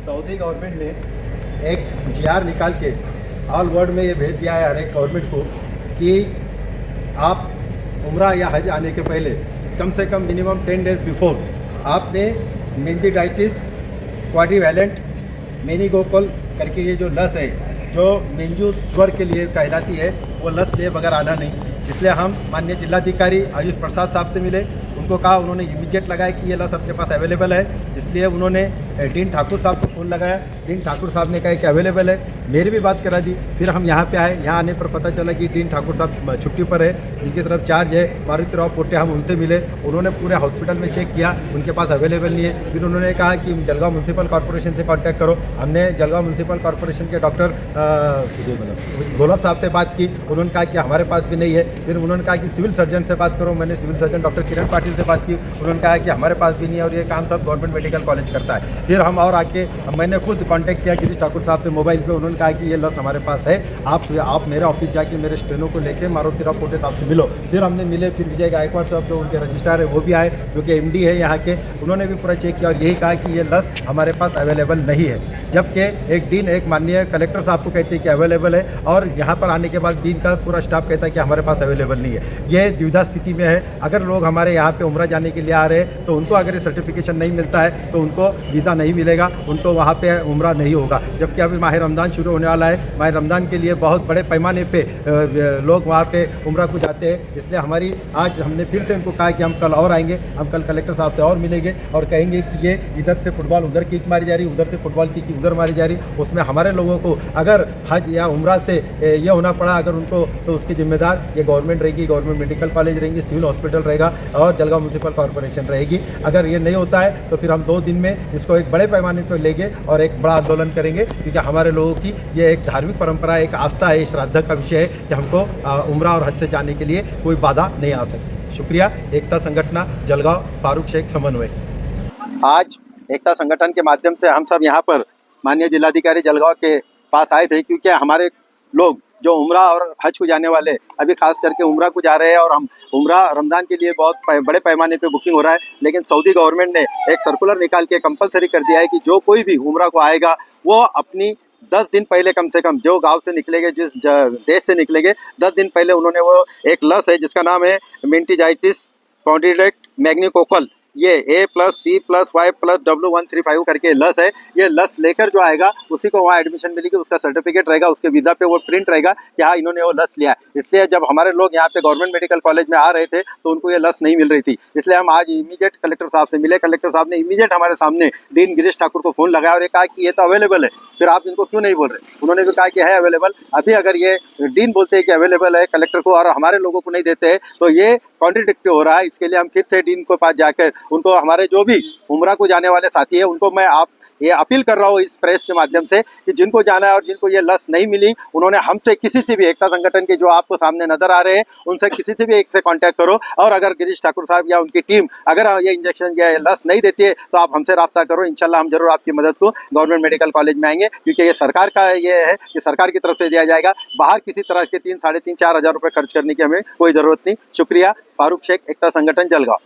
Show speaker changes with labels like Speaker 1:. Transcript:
Speaker 1: Saudi government ने एक GR निकाल के ऑल वर्ल्ड में ये भेज दिया है हर एक गवर्नमेंट को कि आप उम्रा या हज आने के पहले कम से कम मिनिमम 10 डेज बिफोर आपने मेनिंजाइटिस क्वाड्रिवैलेंट मेनिंगोकोकल करके ये जो लस है जो मेंजू ज्वर के लिए कहलाती है वो लस लिए बगैर आना नहीं। इसलिए हम माननीय जिलाधिकारी आयुष प्रसाद साहब से मिले, उनको कहा, उन्होंने इमीडिएट लगाया कि ये लस आपके पास अवेलेबल है। इसलिए उन्होंने डीन ठाकुर साहब को फ़ोन लगाया, डीन ठाकुर साहब ने कहा कि अवेलेबल है, मेरी भी बात करा दी। फिर हम यहाँ पे आए, यहाँ आने पर पता चला कि डीन ठाकुर साहब छुट्टी पर है, जिनकी तरफ चार्ज है मारुति राव पोटे। हम उनसे मिले, उन्होंने पूरे हॉस्पिटल में चेक किया, उनके पास अवेलेबल नहीं है। फिर उन्होंने कहा कि जलगांव म्यूनसिपल कॉर्पोरेशन से कॉन्टैक्ट करो। हमने जलगांव म्यूनसिपल कॉर्पोरेशन के डॉक्टर गोलब साहब से बात की, उन्होंने कहा कि हमारे पास भी नहीं है। फिर उन्होंने कहा कि सिविल सर्जन से बात करो, मैंने सिविल सर्जन डॉक्टर किरण पाटिल से बात की, उन्होंने कहा कि हमारे पास भी नहीं है और ये काम सब गवर्नमेंट मेडिकल कॉलेज करता है। फिर हम और आके मैंने खुद कांटेक्ट किया गिरीश ठाकुर साहब से मोबाइल पे, उन्होंने कहा कि ये लस हमारे पास है, आप मेरे ऑफिस जाके मेरे स्टेनो को लेके मारुति राव पोटे साहब से मिलो। फिर हमने मिले, फिर विजय गायकवाड़ साहब जो उनके रजिस्ट्रार है वो भी आए, जो कि एमडी है यहाँ के, उन्होंने भी पूरा चेक किया और यही कहा कि ये लस हमारे पास अवेलेबल नहीं है। जबकि एक डीन एक माननीय कलेक्टर साहब को कहते हैं कि अवेलेबल है और यहाँ पर आने के बाद डीन का पूरा स्टाफ कहता है कि हमारे पास अवेलेबल नहीं है। ये द्विधा स्थिति में है। अगर लोग हमारे यहाँ पे उम्रा जाने के लिए आ रहे हैं तो उनको अगर ये सर्टिफिकेशन नहीं मिलता है तो उनको वीज़ा नहीं मिलेगा, उनको वहाँ पे उम्रा नहीं होगा। जबकि अभी माह रमज़ान शुरू होने वाला है, माह रमज़ान के लिए बहुत बड़े पैमाने पे लोग वहाँ पे उम्रा को जाते हैं। इसलिए हमारी आज हमने फिर से उनको कहा कि हम कल और आएंगे, हम कल कलेक्टर साहब से और मिलेंगे और कहेंगे कि ये इधर से फुटबॉल उधर किक मारी जा रही, उधर से फुटबॉल की उधर मारी जा रही, उसमें हमारे लोगों को अगर हज या उम्रा से ये होना पड़ा अगर उनको, तो उसकी जिम्मेदार ये गवर्नमेंट रहेगी, गवर्नमेंट मेडिकल कॉलेज रहेंगी, सिविल हॉस्पिटल रहेगा और जलगांव म्यूनसिपल कॉर्पोरेशन रहेगी। अगर ये नहीं होता है तो फिर हम 2 दिन में इसको एक बड़े पैमाने पर लेंगे और एक बड़ा आंदोलन करेंगे, क्योंकि हमारे लोगों की ये एक धार्मिक परंपरा, एक आस्था है, श्रद्धा का विषय है कि हमको उम्रा और हज से जाने के लिए कोई बाधा नहीं आ सकती। शुक्रिया। एकता संगठन जलगांव, फारूक शेख समन्वय। आज एकता संगठन के माध्यम से हम सब यहाँ पर माननीय जिलाधिकारी जलगांव के पास आए थे, क्योंकि हमारे लोग जो उम्रा और हज को जाने वाले, अभी खास करके उम्रा को जा रहे हैं और हम उम्रा रमज़ान के लिए बहुत बड़े पैमाने पे बुकिंग हो रहा है। लेकिन सऊदी गवर्नमेंट ने एक सर्कुलर निकाल के कंपलसरी कर दिया है कि जो कोई भी उम्रा को आएगा वो अपनी 10 दिन पहले, कम से कम जो गांव से निकलेंगे, जिस देश से निकलेंगे, 10 दिन पहले उन्होंने वो एक लस है जिसका नाम है मेनिंजाइटिस क्वाड्रिवैलेंट मेनिंगोकोकल, ये A+C+Y+W135 करके लस है। ये लस लेकर जो आएगा उसी को वहाँ एडमिशन मिलेगी, उसका सर्टिफिकेट रहेगा, उसके वीज़ा पे वो प्रिंट रहेगा कि हाँ इन्होंने वो लस लिया है। इसलिए जब हमारे लोग यहाँ पे गवर्नमेंट मेडिकल कॉलेज में आ रहे थे तो उनको ये लस नहीं मिल रही थी। इसलिए हम आज इमीडिएट कलेक्टर साहब से मिले, कलेक्टर साहब ने इमीडिएट हमारे सामने डीन गिरीश ठाकुर को फ़ोन लगाया और ये कहा कि ये तो अवेलेबल है, फिर आप इनको क्यों नहीं बोल रहे। उन्होंने भी कहा कि है अवेलेबल। अभी अगर ये डीन बोलते हैं कि अवेलेबल है कलेक्टर को और हमारे लोगों को नहीं देते हैं तो ये कॉन्ट्रडिक्टिव हो रहा है। इसके लिए हम फिर से डीन के पास जाकर उनको, हमारे जो भी उम्रा को जाने वाले साथी है उनको मैं ये अपील कर रहा हूँ इस प्रेस के माध्यम से कि जिनको जाना है और जिनको ये लस नहीं मिली, उन्होंने हमसे किसी से भी, एकता संगठन के जो आपको सामने नजर आ रहे हैं उनसे किसी से भी एक से कांटेक्ट करो और अगर गिरीश ठाकुर साहब या उनकी टीम अगर ये इंजेक्शन या लस नहीं देती है तो आप हमसे रब्ता करो। इंशाल्लाह हम जरूर आपकी मदद को गवर्नमेंट मेडिकल कॉलेज में आएंगे, क्योंकि ये सरकार का ये है कि सरकार की तरफ से दिया जाएगा। बाहर किसी तरह के 3, 3,500, 4,000 रुपये खर्च करने की हमें कोई ज़रूरत नहीं। शुक्रिया। फारूक शेख, एकता संगठन जलगांव।